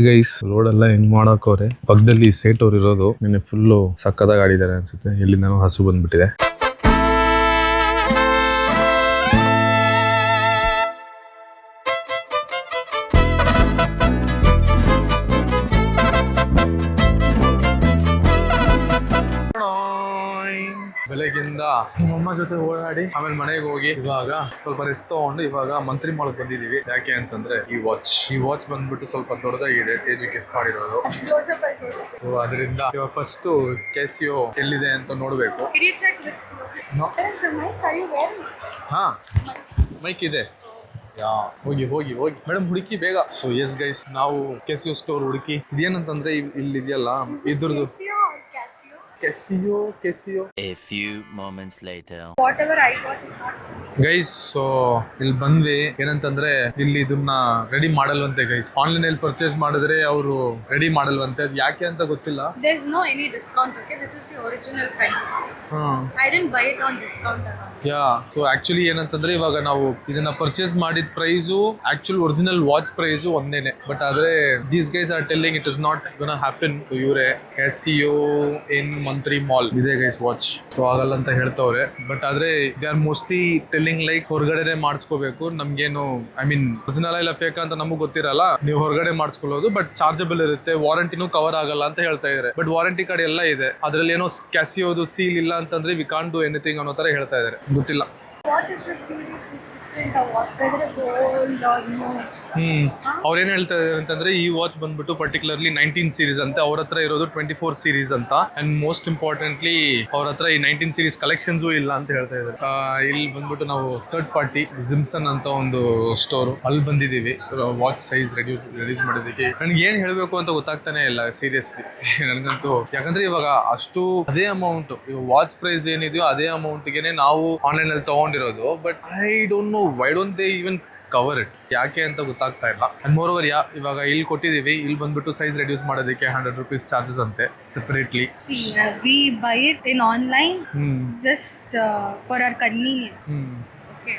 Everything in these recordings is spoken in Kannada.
ಗೈಸ್ ರೋಡ್ ಎಲ್ಲ ಹೆಂಗ್ ಮಾಡಾಕವ್ರೆ. ಪಕ್ಕದಲ್ಲಿ ಸೇಟ್ ಅವ್ರು ಇರೋದು ನಿನ್ನೆ ಫುಲ್ಲು ಸಕ್ಕದಾಗ ಆಡಿದ್ದಾರೆ ಅನ್ಸುತ್ತೆ. ಎಲ್ಲಿಂದನೂ ಹಸು ಬಂದ್ಬಿಟ್ಟಿದೆ. ಬೆಳಗ್ಗಿಂದ ನಮ್ಮಮ್ಮ ಜೊತೆ ಓಡಾಡಿ ಆಮೇಲೆ ಮನೆಗೆ ಹೋಗಿ ಇವಾಗ ಸ್ವಲ್ಪ ರೆಸ್ಟ್ ತಗೊಂಡು ಇವಾಗ ಮಂತ್ರಿ ಮಾಲ್ಗೆ ಬಂದಿದೀವಿ. ಯಾಕೆ ಅಂತಂದ್ರೆ ಈ ವಾಚ್ ಬಂದ್ಬಿಟ್ಟು ಸ್ವಲ್ಪ ದೊಡ್ಡದಾಗಿದೆ. ತೇಜು ಗಿಫ್ಟ್ ಮಾಡಿರೋದು. ಸೊ ಅದರಿಂದ ಇವಾಗ ಫಸ್ಟ್ ಕ್ಯಾಸಿಯೋ ಎಲ್ಲಿದೆ ಅಂತ ನೋಡ್ಬೇಕು. ಹಾ ಮೈಕ್ ಇದೆ. ಹೋಗಿ ಹೋಗಿ ಹೋಗಿ ಮೇಡಮ್ ಹುಡುಕಿ ಬೇಗ. ಸೊ ಎಸ್ ಗೈಸ್ ನಾವು ಕ್ಯಾಸಿಯೋ ಸ್ಟೋರ್ ಹುಡುಕಿ ಇದೇನಂತಂದ್ರೆ ಇಲ್ಲಿ ಇದೆಯಲ್ಲ ಇದ್ರದ್ದು Casio. A few moments later. Whatever I got is not. Guys so ಇಲ್ಲಿ ಬಂದ್ವಿ. ಏನಂತಂದ್ರೆ ಇಲ್ಲಿ ಇದನ್ನ ರೆಡಿ ಮಾಡಲ್ವಂತೆ ಗೈಸ್. ಆನ್ಲೈನ್ ಅಲ್ಲಿ ಪರ್ಚೇಸ್ ಮಾಡಿದ್ರೆ ಅವರು ರೆಡಿ ಮಾಡಲ್ವಂತೆ. ಅದು ಯಾಕೆ ಅಂತ ಗೊತ್ತಿಲ್ಲ. There is no any discount. Okay, this is the original price. I didn't buy it on discount. Yeah so actually ಏನಂತಂದ್ರೆ ಇವಾಗ ನಾವು ಇದನ್ನ ಪರ್ಚೇಸ್ ಮಾಡಿದ price actual original watch price ಒಂದೇನೆ. ಬಟ್ ಆದ್ರೆ these guys are telling it is not gonna happen. ಇವರೇ ಕ್ಯಾಸಿಯೋ ಇನ್ ಮಂತ್ರಿ ಮಾಲ್ ಇದೆ ಗೈಸ್ ವಾಚ್. ಸೊ ಆಗಲ್ಲ ಅಂತ ಹೇಳ್ತವ್ರೆ. ಬಟ್ ಆದ್ರೆ they are mostly telling like ಹೊರಗಡೆ ಮಾಡಿಸ್ಕೋಬೇಕು. ನಮ್ಗೇನು ಐ ಮೀನ್ ಒರಿಜಿನಲ್ ಇಲ್ಲ ಫೇಕ್ ಅಂತ ನಮಗ್ ಗೊತ್ತಿರಲ್ಲ. ನೀವು ಹೊರಗಡೆ ಮಾಡಿಸ್ಕೊಳ್ಳೋದು ಬಟ್ ಚಾರ್ಜಬಲ್ ಇರುತ್ತೆ. ವಾರಂಟಿನೂ ಕವರ್ ಆಗಲ್ಲ ಅಂತ ಹೇಳ್ತಾ ಇದಾರೆ. ಬಟ್ ವಾರಂಟಿ ಕಾರ್ಡ್ ಎಲ್ಲ ಇದೆ. ಅದ್ರಲ್ಲಿ ಏನೋ ಕ್ಯಾಸಿಯೋದು ಸೀಲ್ ಇಲ್ಲ ಅಂತಂದ್ರೆ ವಿ ಕಾಂಟ್ ಡೂ ಎನಿಥಿಂಗ್ ಅನ್ನೋ ತರ ಹೇಳ್ತಾ ಇದಾರೆ. ಗೊತ್ತಿಲ್ಲ. What is the series different or what? Whether it's old or new? ಅವ್ರೇನ್ ಹೇಳ್ತಾ ಇದಾರೆ ಅಂತಂದ್ರೆ ಈ ವಾಚ್ ಬಂದ್ಬಿಟ್ಟು ಪರ್ಟಿಕ್ಯುಲರ್ಲಿ 19 ಸೀರೀಸ್ ಅಂತ. ಅವ್ರ ಹತ್ರ ಇರೋದು 24 ಸೀರೀಸ್ ಅಂತ. ಅಂಡ್ ಮೋಸ್ಟ್ ಇಂಪಾರ್ಟೆಂಟ್ಲಿ ಅವ್ರ ಹತ್ರ ಈ 19 ಸೀರೀಸ್ ಕಲೆಕ್ಷನ್ಸ್ ಇಲ್ಲ ಅಂತ ಹೇಳ್ತಾ ಇದ್ದಾರೆ. ಇಲ್ಲಿ ಬಂದ್ಬಿಟ್ಟು ನಾವು ಥರ್ಡ್ ಪಾರ್ಟಿ ಜಿಮ್ಸನ್ ಅಂತ ಒಂದು ಸ್ಟೋರ್ ಅಲ್ಲಿ ಬಂದಿದ್ದೀವಿ. ವಾಚ್ ಸೈಜ್ ರೆಡ್ಯೂಸ್ ಮಾಡೋದಕ್ಕೆ ನನ್ಗೆ ಏನ್ ಹೇಳ್ಬೇಕು ಅಂತ ಗೊತ್ತಾಗ್ತಾನೆ ಇಲ್ಲ ಸೀರಿಯಸ್ಲಿ ನನಗಂತೂ. ಯಾಕಂದ್ರೆ ಇವಾಗ ಅಷ್ಟು ಅದೇ ಅಮೌಂಟ್ ವಾಚ್ ಪ್ರೈಸ್ ಏನಿದೆಯೋ ಅದೇ ಅಮೌಂಟ್ಗೆನೆ ನಾವು ಆನ್ಲೈನ್ ಅಲ್ಲಿ ತಗೊಂಡಿರೋದು. But I don't know why don't they even cover it. ಯಾಕೆ ಅಂತ ಗೊತ್ತಾಗ್ತಾ ಇಲ್ಲ. ಅಂಡ್ ಮೋರ್ ಓವರ್ ಇವಾಗ ಇಲ್ಲಿ ಕೊಟ್ಟಿದೀವಿ. ಇಲ್ಲಿ ಬಂದ್ಬಿಟ್ಟು ಸೈಜ್ ರೆಡ್ಯೂಸ್ ಮಾಡೋದಕ್ಕೆ 100 rupees ಚಾರ್ಜಸ್ ಅಂತೆ separately. We buy it in online just for our convenience. Okay,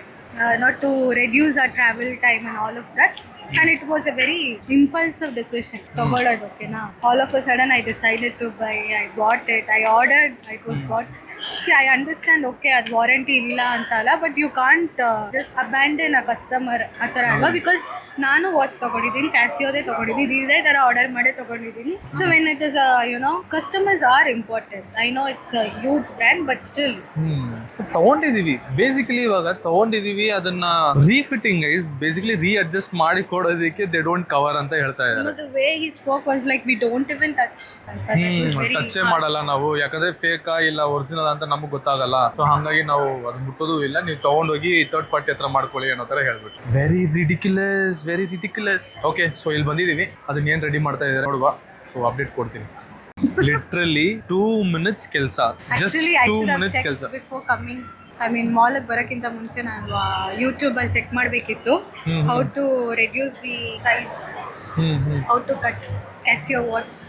not to reduce our travel time and all of that. And it was a very impulsive decision. Togoladu, okay na. All of a sudden I decided to buy. I bought it. I ordered. It was bought. See, I understand, okay, ಅದು ವಾರಂಟಿ ಇಲ್ಲ ಅಂತ ಅಲ್ಲ. But you can't just abandon a customer ಆ ಥರ ಅಲ್ವಾ. ಬಿಕಾಸ್ ನಾನು ವಾಚ್ ತಗೊಂಡಿದ್ದೀನಿ, ಕ್ಯಾಸಿಯೋದೇ ತಗೊಂಡಿದ್ದೀನಿ, ಇದೇ ಥರ ಆರ್ಡರ್ ಮಾಡೇ ತಗೊಂಡಿದ್ದೀನಿ. So when it is customers are important. I know it's a huge brand but still ತಗೊಂಡಿದೀವಿ. ಬೇಸಿಕಲಿ ಇವಾಗ ತಗೊಂಡಿದೀವಿ ಅದನ್ನ ರೀಫಿಟ್ಟಿಂಗ್ ಬೇಸಿಕಲಿ ರೀಅಡ್ಜಸ್ಟ್ ಮಾಡಿ ಕೊಡೋದಕ್ಕೆ ದೇ ಡೋಂಟ್ ಕವರ್ ಅಂತ ಹೇಳ್ತಾ ಇದ್ದಾರೆ. The way he spoke was like we don't even touch. Touch ಮಾಡಲ್ಲ ನಾವು. ಯಾಕಂದ್ರೆ ಫೇಕಾ ಇಲ್ಲ ಒರಿಜಿನಲ್ ಅಂತ ನಮಗ್ ಗೊತ್ತಾಗಲ್ಲ. ಸೊ ಹಂಗಾಗಿ ನಾವು ಅದು ಮುಟ್ಟೋದು ಇಲ್ಲ. ನೀವು ತಗೊಂಡೋಗಿ ಥರ್ಡ್ ಪಾರ್ಟಿ ಹತ್ರ ಮಾಡ್ಕೊಳ್ಳಿ ಅನ್ನೋ ತರ ಹೇಳ್ಬಿಟ್ಟು. Very ridiculous. ಓಕೆ ಸೊ ಇಲ್ಲಿ ಬಂದಿದೀವಿ. ಅದನ್ನ ಏನ್ ರೆಡಿ ಮಾಡ್ತಾ ಇದ್ದಾರೆ ನೋಡುವ. ಸೊ ಅಪ್ಡೇಟ್ ಕೊಡ್ತೀನಿ. ಲಿಟ್ರಲಿ 2 minutes ಕೆಲಸ. ಜಸ್ಟ್ 2 minutes ಕೆಲಸ. ಬಿಫೋರ್ ಕಮಿಂಗ್ ಐ ಮೀನ್ ಮಾಲ್ಗೆ ಬರೋಕ್ಕಿಂತ ಮುಂಚೆ ನಾನು ಯೂಟ್ಯೂಬಲ್ಲಿ ಚೆಕ್ ಮಾಡಬೇಕಿತ್ತು. How to reduce the size, how to cut Casio watch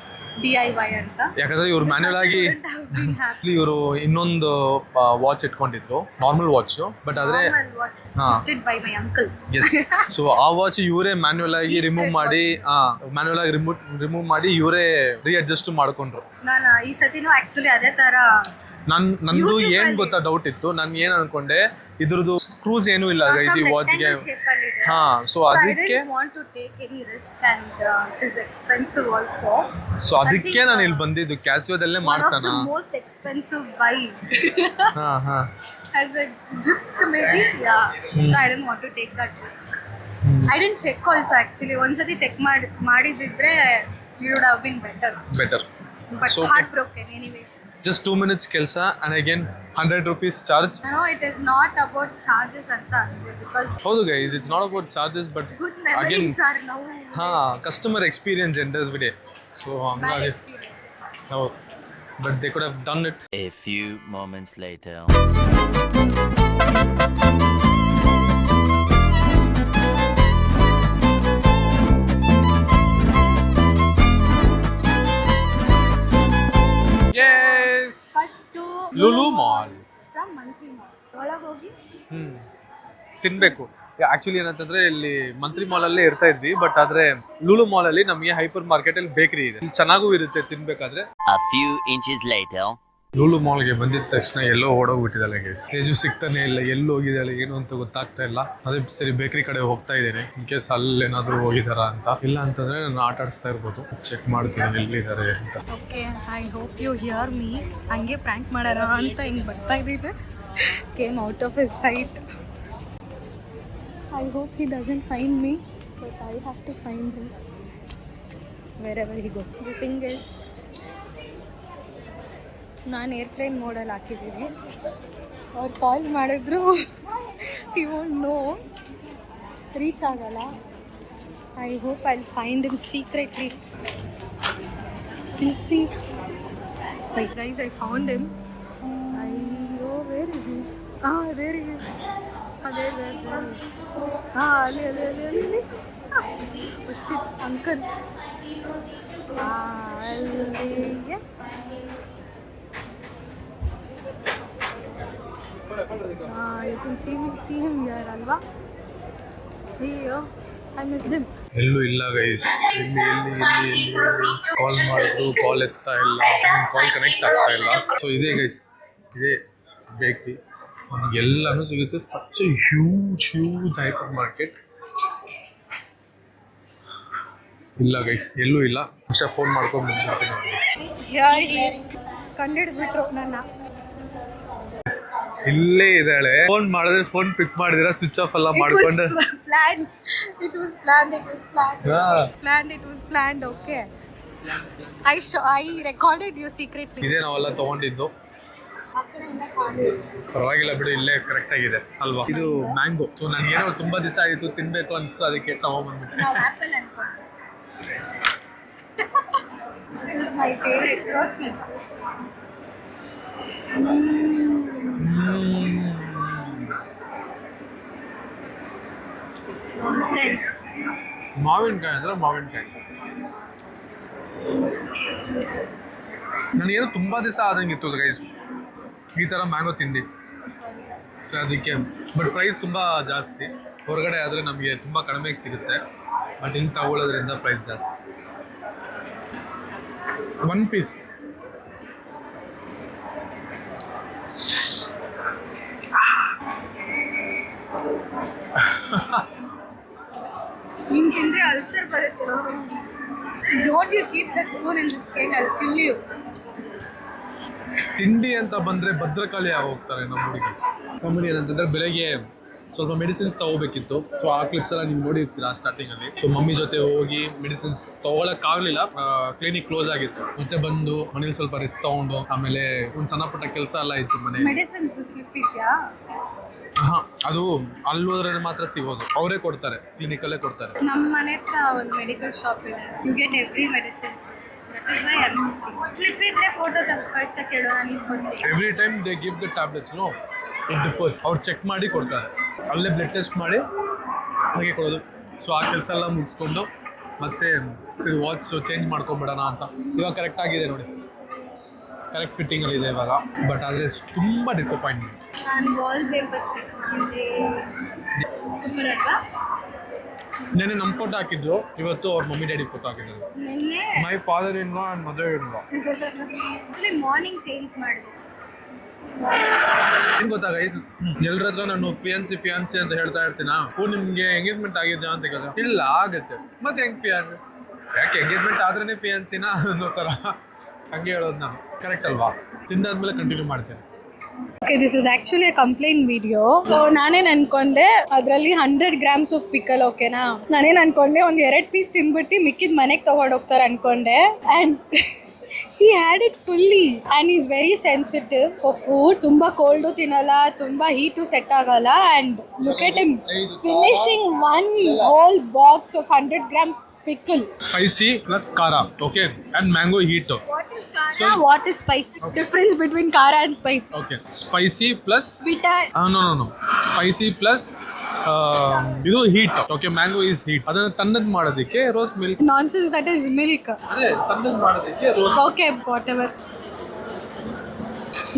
DIY ಅಂತ. ಯಾಕಂದ್ರೆ ಇವ್ರು ಮ್ಯಾನ್ಯಲ್ ಆಗಿ ಇವರು ಇನ್ನೊಂದು ವಾಚ್ ಇಟ್ಕೊಂಡಿದ್ರು, ನಾರ್ಮಲ್ ವಾಚ್. ಬಟ್ ಆದ್ರೆ ಬೈ ಮೈ ಅಂಕಲ್. ಸೊ ಆ ವಾಚ್ ಇವರೇ ಮ್ಯಾನ್ಯಲ್ ಆಗಿ ರಿಮೂವ್ ಮಾಡಿ ಇವರೇ ರೀಅಡ್ಜಸ್ಟ್ ಮಾಡ್ಕೊಂಡ್ರು. ನಾನು ಈ ಸತಿನೂ ಆಕ್ಚುಲಿ ಅದೇ ತರ ನಂದು ಏನ್ ಗೊತ್ತಾ ಡೌಟ್ ಇತ್ತು. ನನ್ ಏನ್ ಅನ್ಕೊಂಡೆ ಇದ್ರದ್ದು ಸ್ಕ್ರೂಸ್ ಏನು ಇಲ್ಲ ಗೈಸ್ ಈ ವಾಚ್ಗೆ. ಸೊ ಅದಕ್ಕೆ ನಾನು ಇಲ್ಲಿ ಬಂದಿದ್ದು ಕ್ಯಾಸಿಯೋದಲ್ಲೇ ಮಾಡ್ಸೋಣ. Most expensive by as a gift maybe. So I didn't want to take that risk. I didn't check also actually. ಒಂದ್ಸತಿ check ಮಾಡಿದಿದ್ರೆ it would have been better. But so heartbroken anyways. Just 2 minutes ಕೆಲಸ and again 100 rupees charge. No, it is not about charges ಅಂತ because ಹೌದು guys, it's not about charges but good memories are now. Customer experience enters every day. So hangage no, but they could have done it. A few moments later. Lulu mall Mantri mall ಒಳಗೆ ಹೋಗಿ ತಿನ್ಬೇಕು. ಆಕ್ಚುಲಿ ಏನಂತಂದ್ರೆ ಇಲ್ಲಿ ಮಂತ್ರಿ ಮಾಲ್ ಅಲ್ಲೇ ಇರ್ತಾ ಇದ್ವಿ, ಬಟ್ ಆದ್ರೆ ಲೂಲು ಮಾಲ್ ಅಲ್ಲಿ ನಮಗೆ ಹೈಪರ್ ಮಾರ್ಕೆಟ್ ಅಲ್ಲಿ ಬೇಕರಿ ಇದೆ, ಇಲ್ಲಿ ಚೆನ್ನಾಗೂ ಇರುತ್ತೆ ತಿನ್ಬೇಕಾದ್ರೆ. A few inches later. Lulu ಮಾಲ್ಗೆ ಬಂದಿದ ತಕ್ಷಣ ಎಲ್ಲೋ ಓಡೋಗ್ಬಿಟ್ಟಿದ್ದಾಳೆ ಗೈಸ್. ತೇಜು ಸಿಗ್ತಾನೆ ಇಲ್ಲ, ಎಲ್ಲಿ ಹೋಗಿದ್ದಾಳೆ ಏನು ಅಂತ ಗೊತ್ತಾಗ್ತಾ ಇಲ್ಲ. ಅದೇ ಸರಿ ಬೇಕರಿ ಕಡೆ ಹೋಗ್ತಾ ಇದ್ದೇನೆ, ಇನ್ ಕೇಸ್ ಅಲ್ಲಿ ಏನಾದ್ರು ಹೋಗಿದಾರ ಅಂತ. ಇಲ್ಲ ಅಂತಂದ್ರೆ ನಾನು ಆಟ ಆಡಿಸ್ತಾ ಇರ್ಬೋದು, ಚೆಕ್ ಮಾಡ್ತೀನಿ ಎಲ್ಲಿದ್ದಾರೆ ಅಂತ. Okay, I hope you hear me. ಹಂಗೆ ಪ್ರ್ಯಾಂಕ್ ಮಾಡೋಣ ಅಂತ ಹಿಂಗೆ ಬರ್ತಾ ಇದ್ದೀವಿ. Came out of his sight. I hope he doesn't find me, but I have to find him wherever he goes. The thing is, ನಾನು ಏರ್ಪ್ಲೇನ್ ಮೋಡಲ್ಲಿ ಹಾಕಿದ್ದೀನಿ. ಅವ್ರು ಕಾಲ್ ಮಾಡಿದ್ರು ಹಿ ವೋಂಟ್ ನೋ, ರೀಚ್ ಆಗಲ್ಲ. I hope I will find him secretly. Will see. Wait guys, I found him. Where is he? There he is. There. Ali. Oh shit, uncle. Ali, yes. You can see him here, alva? Hey, I missed him. ಎಲ್ಲೂ ಇಲ್ಲ ಗೈಸ್. ಎಲ್ಲಿ ಕಾಲ್ ಮಾಡಿದ್ರು ಕಾಲ್ ಎತ್ತಾ ಇಲ್ಲ, ಕಾಲ್ ಕನೆಕ್ಟ್ ಆಗ್ತಾ ಇಲ್ಲ. ಸೊ ಇದೇ ಗೈಸ್, ಇದೇ ಬೇಕ್ರಿ, ಎಲ್ಲಾನು ಸಿಗುತ್ತೆ. Such a huge hyper market. ಇಲ್ಲ ಗೈಸ್, ಎಲ್ಲೂ ಇಲ್ಲ. ನಿಮಿಷ ಫೋನ್ ಮಾಡ್ಕೊಂಡು ಬಂದ್ಬಿಡ್ತೀನಿ. ಕಂಡಿಡ್ಬಿಟ್ರು ನನ್ನ. ಇಲ್ಲೇ ಇದ್ದಾಳೆ. ಫೋನ್ ಮಾಡಿದ್ರೆ ಫೋನ್ ಪಿಕ್ ಮಾಡಿದಿರ, ಸ್ವಿಚ್ ಆಫ್ ಎಲ್ಲ ಮಾಡ್ಕೊಂಡು. It was planned. Okay. I recorded you secretly. ಇದೇ ನಾವೆಲ್ಲ ತಗೊಂಡಿದ್ದು. ಪರವಾಗಿಲ್ಲ ಬಿಡು, ಇಲ್ಲೇ ಕರೆಕ್ಟ್ ಆಗಿದೆ ಅಲ್ವಾ. ಇದು ಮ್ಯಾಂಗೋ. ಸೊ ನನಗೇನೋ ತುಂಬಾ ದಿವಸ ಆಯಿತು ತಿನ್ಬೇಕು ಅನಿಸ್ತು, ಅದಕ್ಕೆ ತಗೊಂಡ್ಬಂದ್ಬಿಟ್ಟೆ. This is my favorite, rose milk. Nonsense. ಮಾವಿನಕಾಯಿ ಅಂದ್ರೆ ಮಾವಿನಕಾಯಿ. ನನಗೇನೋ ತುಂಬಾ ದಿವಸ ಆದಂಗಿತ್ತು ಗೈಸ್ ಈ ಥರ ಮ್ಯಾಂಗೋ ತಿಂದು. ಸೊ ಅದಕ್ಕೆ, ಬಟ್ ಪ್ರೈಸ್ ತುಂಬ ಜಾಸ್ತಿ. ಹೊರಗಡೆ ಆದರೆ ನಮಗೆ ತುಂಬ ಕಡಿಮೆಗೆ ಸಿಗುತ್ತೆ, ಬಟ್ ಇಲ್ಲಿ ತಗೊಳ್ಳೋದ್ರಿಂದ ಪ್ರೈಸ್ ಜಾಸ್ತಿ. 1 piece. ನೀನು ತಿಂದರೆ ಅಲ್ಸರ್ ಬರುತ್ತೆ. Don't you keep that spoon in this cake, I will kill you. ತಿಂಡಿ ಅಂತ ಬಂದರೆ ಭದ್ರಕಾಳಿ ಆಗೋಗ್ತಾರೆ ನಮ್ಮ ಹುಡುಗಿ. ಸಾಮಾನ್ಯ ಏನಂತಂದರೆ ಬೆಳಗ್ಗೆ ಸ್ವಲ್ಪ ಮೆಡಿಸಿನ್ಸ್ ತೊಗೋಬೇಕಿತ್ತು. ಸೊ ಆ ಕ್ಲಿಪ್ಸ್ ಎಲ್ಲ ನೀವು ನೋಡಿರ್ತೀರಾ ಸ್ಟಾರ್ಟಿಂಗಲ್ಲಿ. ಸೊ ಮಮ್ಮಿ ಜೊತೆ ಹೋಗಿ ಮೆಡಿಸಿನ್ಸ್ ತೊಗೊಳಕ್ಕಾಗಲಿಲ್ಲ, ಕ್ಲಿನಿಕ್ ಕ್ಲೋಸ್ ಆಗಿತ್ತು. ಮತ್ತೆ ಬಂದು ಮನೇಲಿ ಸ್ವಲ್ಪ ರೆಸ್ಟ್ ತೊಗೊಂಡು, ಆಮೇಲೆ ಒಂದು ಸಣ್ಣ ಪುಟ್ಟ ಕೆಲಸ ಎಲ್ಲ ಇತ್ತು ಮನೆ. ಮೆಡಿಸಿನ್ಸ್ ಸ್ಲಿಪ್ ಇದೆಯಾ? ಹಾಂ, ಅದು ಅಲ್ಲಿ ಹೋದ್ರೆ ಮಾತ್ರ ಸಿಗೋದು, ಅವರೇ ಕೊಡ್ತಾರೆ, ಕ್ಲಿನಿಕಲ್ಲೇ ಕೊಡ್ತಾರೆ. ನಮ್ಮ ಮನೆ ಹತ್ರ ಒಂದು ಮೆಡಿಕಲ್ ಶಾಪ್ ಇದೆ, you get every medicines. That is why slip ಇದ್ರೆ ಫೋಟೋ ತೆಗೆದು ಕಳ್ಸಕ್ಕೆ ಹೇಳೋ, ನಾನು ಇಸ್ಕೊಡ್ತೀನಿ. Every time they give the tablets, no it differs. ಅವ್ರು ಚೆಕ್ ಮಾಡಿ ಕೊಡ್ತಾರೆ, ಅಲ್ಲೇ ಬ್ಲಡ್ ಟೆಸ್ಟ್ ಮಾಡಿ ಹಾಗೆ ಕೊಡೋದು. ಸೊ ಆ ಕೆಲಸ ಎಲ್ಲ ಮುಗಿಸ್ಕೊಂಡು ಮತ್ತೆ ಸರಿ ವಾಚ್ ಚೇಂಜ್ ಮಾಡ್ಕೊಂಬಿಡೋಣ ಅಂತ. ಇವಾಗ ಕರೆಕ್ಟ್ ಆಗಿದೆ ನೋಡಿ, ಕರೆಕ್ಟ್ ಫಿಟ್ಟಿಂಗಲ್ಲಿದೆ ಇವಾಗ. ಬಟ್ ಆದರೆ ತುಂಬ ಡಿಸಪಾಯಿಂಟ್ಮೆಂಟ್. ನಾನು ವಾಲ್ ಪೇಪರ್ಸ್ ಸೂಪರ್ ಅಲ್ವಾ? ನೆನ್ನೆ ನಮ್ಮ ಫೋಟೋ ಹಾಕಿದ್ರು, ಇವತ್ತು ಅವ್ರ ಮಮ್ಮಿ ಡ್ಯಾಡಿ ಫೋಟೋ ಹಾಕಿದ್ರು. ನಿನ್ನೆ my father in law and mother in law. Actually morning change ಮಾಡಿದೆ. ಏನು ಗೊತ್ತಾ ಗೈಸ್, ಎಲ್ಲರ ಹತ್ರ ನಾನು ಫಿಯಾನ್ಸಿ ಅಂತ ಹೇಳ್ತಾ ಇರ್ತೀನ. ನಿಮ್ಗೆ ಎಂಗೇಜ್ಮೆಂಟ್ ಆಗಿದ್ಯಾ ಅಂತ ಕೇಳಿದ್ರೆ ಇಲ್ಲ ಆಗುತ್ತೆ, ಮತ್ತೆ ಹೆಂಗೆ ಫಿಯಾನ್ಸಿ, ಯಾಕೆ ಎಂಗೇಜ್ಮೆಂಟ್ ಆದ್ರೇ ಫಿಯಾನ್ಸಿನ ಅನ್ನೋ ಥರ ಹಂಗೆ ಹೇಳೋದು ನಾನು. ಕರೆಕ್ಟ್ ಅಲ್ವಾ? ತಿಂದಾದ್ಮೇಲೆ ಕಂಟಿನ್ಯೂ ಮಾಡ್ತೇನೆ. Okay, this is actually a complaint video. So ನಾನೇನು ಅನ್ಕೊಂಡೆ, ಅದರಲ್ಲಿ 100 grams ಆಫ್ ಪಿಕಲ್. ಓಕೆನಾ, ನಾನೇನು ಅನ್ಕೊಂಡೆ, ಒಂದು 2 ಪೀಸ್ ತಿಂದ್ಬಿಟ್ಟು ಮಿಕ್ಕಿದ ಮನೆಗೆ ತೊಗೊಂಡೋಗ್ತಾರೆ ಅನ್ಕೊಂಡೆ. And he had it fully and he's very sensitive for food. Tumba cold tinala, tumba heat set agala, and look at him finishing one whole box of 100 grams pickle. Spicy plus kara, okay, and mango heat. What is kara? What is spicy? Okay. Difference between kara and spicy. Okay, spicy plus bitter. No. Spicy plus ಇದು heat. Okay, mango is heat. ಅದನ್ನ ತಣ್ಣದು ಮಾಡೋದಕ್ಕೆ rose milk. Nonsense, that is milk. ಅದೇ ತಣ್ಣದು ಮಾಡೋದಕ್ಕೆ ರೋಸ್. Okay, whatever.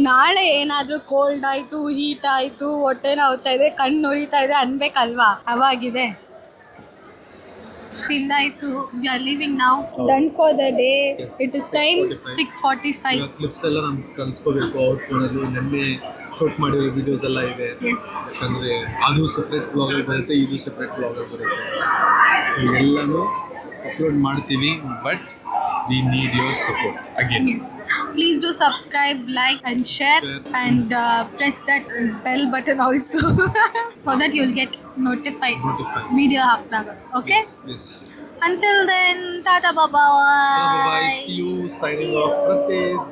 ನಾಳೆ ಏನಾದರೂ ಕೋಲ್ಡ್ ಆಯಿತು, ಹೀಟ್ ಆಯಿತು, ಹೊಟ್ಟೆ ನೋವ್ತಾ ಇದೆ, ಕಣ್ಣು ಉರಿತಾ ಇದೆ ಅನ್ಬೇಕಲ್ವಾ, ಅವಾಗಿದೆ. ತಿಂದಾಯ್ತು, ವಿ ಆರ್ ಲೀವಿಂಗ್ ನಾವು. Done for the day. It is time 6:45. Clips ಎಲ್ಲ ನಾನು ಕಲಿಸ್ಕೋಬೇಕು ಅವ್ರ ಫೋನಲ್ಲಿ. ನೆನ್ನೆ ಶೂಟ್ ಮಾಡಿರೋ ವಿಡಿಯೋಸ್ ಎಲ್ಲ ಇದೆ. ಎಸ್. ಯಾಕಂದರೆ ಅದು ಸಪ್ರೇಟ್ ಬ್ಲಾಗಲ್ಲಿ ಬರುತ್ತೆ, ಇದು ಸಪ್ರೇಟ್ ಬ್ಲಾಗಲ್ಲಿ ಬರುತ್ತೆ. ಸೊ ಎಲ್ಲನೂ ಅಪ್ಲೋಡ್ ಮಾಡ್ತೀವಿ, but we need your support again. Yes. Please do subscribe, like and share and press that bell button also so that you'll get notified. Video hakdaga. Okay? Yes. Until then, tata bye bye. Bye bye. See you. Signing off. Pratik.